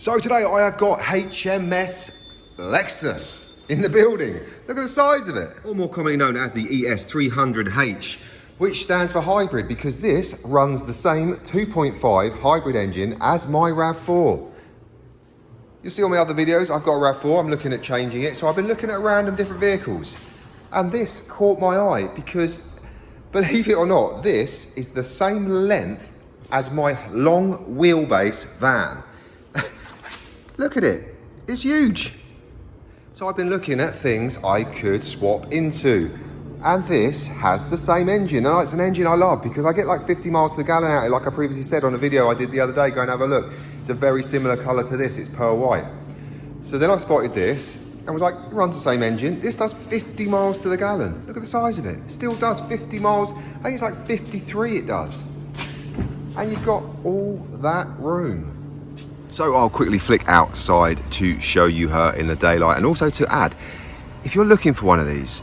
So today I have got HMS Lexus in the building. Look at the size of it. Or more commonly known as the ES300h, which stands for hybrid because this runs the same 2.5 hybrid engine as my RAV4. You'll see on my other videos, I've got a RAV4, I'm looking at changing it. So I've been looking at random different vehicles. And this caught my eye because, believe it or not, this is the same length as my long wheelbase van. Look at it, it's huge. So I've been looking at things I could swap into. And this has the same engine. And it's an engine I love because I get like 50 miles to the gallon out of it, like I previously said on a video I did the other day. Go and have a look. It's a very similar colour to this, it's pearl white. So then I spotted this and was like, it runs the same engine. This does 50 miles to the gallon. Look at the size of it. It still does 50 miles. I think it's like 53 it does. And you've got all that room. So I'll quickly flick outside to show you her in the daylight, and also to add, if you're looking for one of these,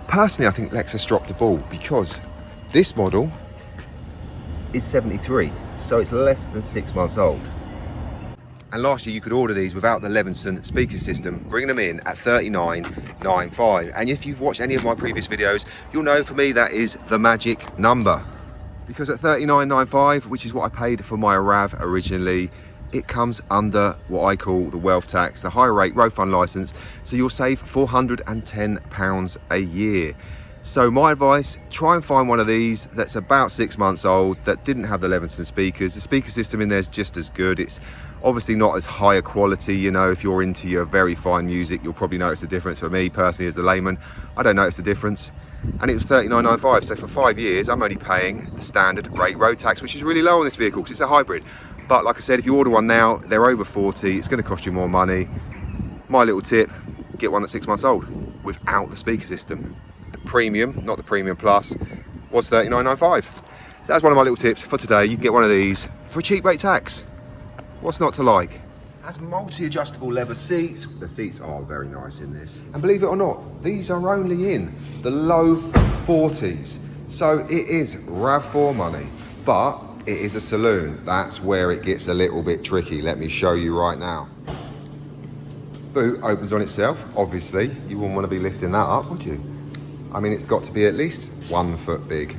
personally I think Lexus dropped the ball because this model is 73, so it's less than 6 months old. And last year you could order these without the Levinson speaker system, bring them in at $39.95. And if you've watched any of my previous videos, you'll know for me that is the magic number. Because at $39.95, which is what I paid for my RAV originally, it comes under what I call the wealth tax, the high rate road fund license. So you'll save £410 a year. So my advice, try and find one of these that's about 6 months old, that didn't have the Levinson speakers. The speaker system in there is just as good. It's obviously not as high a quality, you know, if you're into your very fine music, you'll probably notice the difference. For me personally as the layman, I don't notice the difference. And it was $39.95, so for 5 years I'm only paying the standard rate road tax, which is really low on this vehicle because it's a hybrid. But like I said, if you order one now, they're over 40, it's going to cost you more money. My little tip, get one that's 6 months old without the speaker system. The premium, not the premium plus, was $39.95. So that's one of my little tips for today. You can get one of these for a cheap rate tax. What's not to like? It has multi-adjustable leather seats. The seats are very nice in this. And believe it or not, these are only in the low 40s. So it is RAV4 money, but it is a saloon. That's where it gets a little bit tricky. Let me show you right now. Boot opens on itself. Obviously, you wouldn't want to be lifting that up, would you? I mean, it's got to be at least 1 foot big.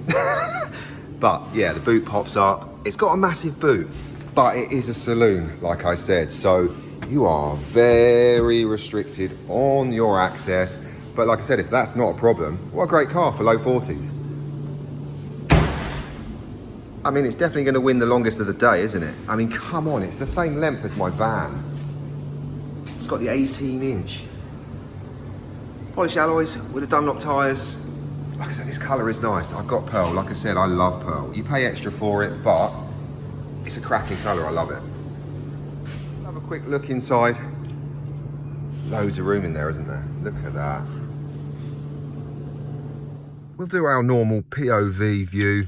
But yeah, the boot pops up. It's got a massive boot. But it is a saloon, like I said, so you are very restricted on your access. But like I said, if that's not a problem, what a great car for low 40s. I mean, it's definitely going to win the longest of the day, isn't it? I mean, come on, it's the same length as my van. It's got the 18-inch. Polished alloys with the Dunlop tyres. Like I said, this colour is nice. I've got pearl. Like I said, I love pearl. You pay extra for it, but it's a cracking colour, I love it. Have a quick look inside. Loads of room in there, isn't there? Look at that. We'll do our normal POV view.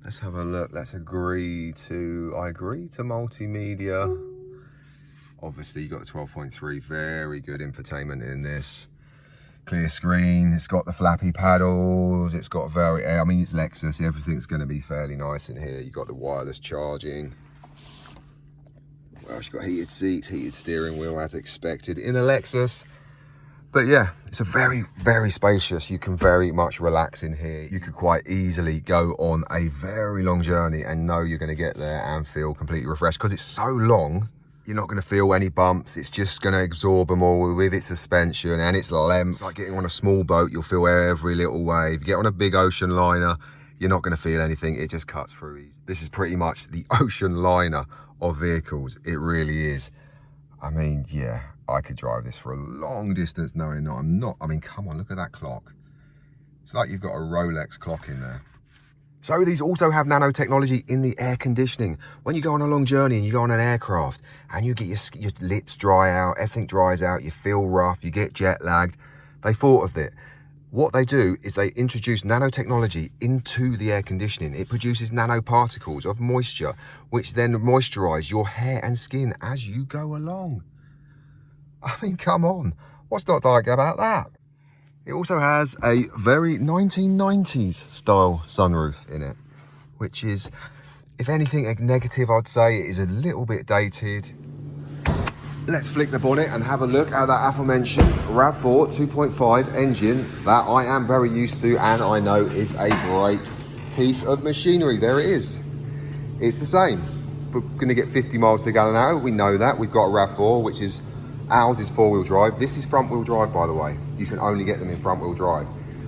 Let's have a look. Let's agree to multimedia. Obviously, you've got the 12.3, very good infotainment in this. Clear screen, it's got the flappy paddles, it's got I mean, it's Lexus, everything's going to be fairly nice in here. You've got the wireless charging. Well, you've got heated seats, heated steering wheel as expected in a Lexus. But yeah, it's a very, very spacious. You can very much relax in here. You could quite easily go on a very long journey and know you're going to get there and feel completely refreshed because it's so long. You're not going to feel any bumps. It's just going to absorb them all with its suspension and its length. Like getting on a small boat, you'll feel every little wave. You get on a big ocean liner, you're not going to feel anything. It just cuts through easy. This is pretty much the ocean liner of vehicles. It really is. I mean, yeah, I could drive this for a long distance knowing that I'm not. I mean, come on, look at that clock. It's like you've got a Rolex clock in there. So these also have nanotechnology in the air conditioning. When you go on a long journey and you go on an aircraft and you get your lips dry out, everything dries out, you feel rough, you get jet lagged, they thought of it. What they do is they introduce nanotechnology into the air conditioning. It produces nanoparticles of moisture, which then moisturize your hair and skin as you go along. I mean, come on, what's not like about that? It also has a very 1990s style sunroof in it, which is, if anything, a negative, I'd say. It is a little bit dated. Let's flick the bonnet and have a look at that aforementioned RAV4 2.5 engine that I am very used to and I know is a great piece of machinery. There it is. It's the same. We're going to get 50 miles to the gallon an hour. We know that. We've got a RAV4, which is, ours is 4-wheel drive. This is front-wheel drive, by the way. You can only get them in front-wheel drive,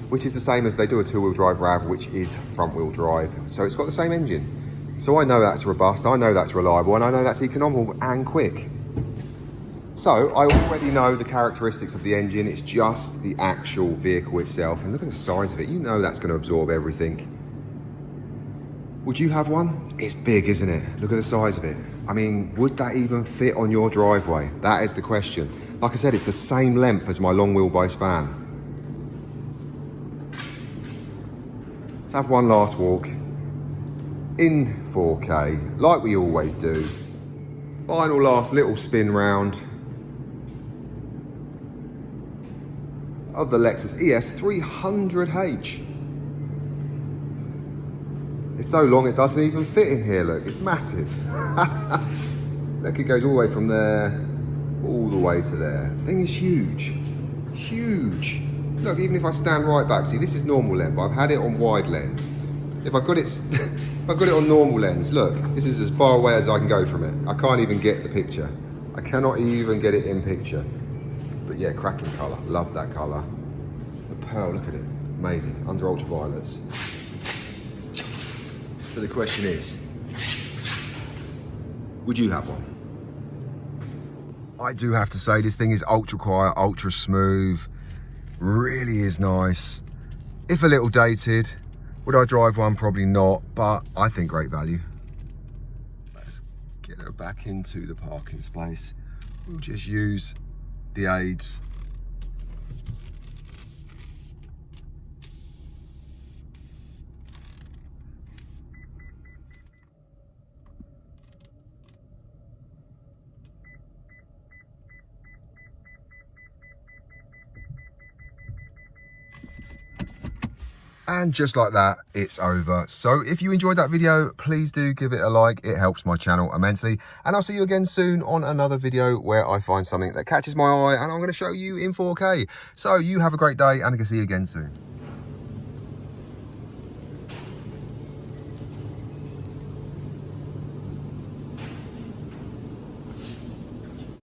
which is the same as they do a 2-wheel drive RAV, which is front-wheel drive. So it's got the same engine. So I know that's robust, I know that's reliable, and I know that's economical and quick. So I already know the characteristics of the engine. It's just the actual vehicle itself. And look at the size of it. You know that's going to absorb everything. Would you have one? It's big, isn't it? Look at the size of it. I mean, would that even fit on your driveway? That is the question. Like I said, it's the same length as my long wheelbase van. Let's have one last walk in 4K, like we always do. Final last little spin round of the Lexus ES300h. It's so long it doesn't even fit in here, look, it's massive. Look, it goes all the way from there, all the way to there. The thing is huge, huge. Look, even if I stand right back, see this is normal lens, but I've had it on wide lens. If I've got it, if I've got it on normal lens, look, this is as far away as I can go from it. I can't even get the picture. I cannot even get it in picture. But yeah, cracking colour, love that colour. The pearl, look at it, amazing, under ultraviolets. So the question is, would you have one? I do have to say this thing is ultra quiet, ultra smooth, really is nice. If a little dated, would I drive one? Probably not, but I think great value. Let's get her back into the parking space. We'll just use the aids. And just like that, it's over. So if you enjoyed that video, please do give it a like. It helps my channel immensely. And I'll see you again soon on another video where I find something that catches my eye and I'm going to show you in 4K. So you have a great day and I can see you again soon.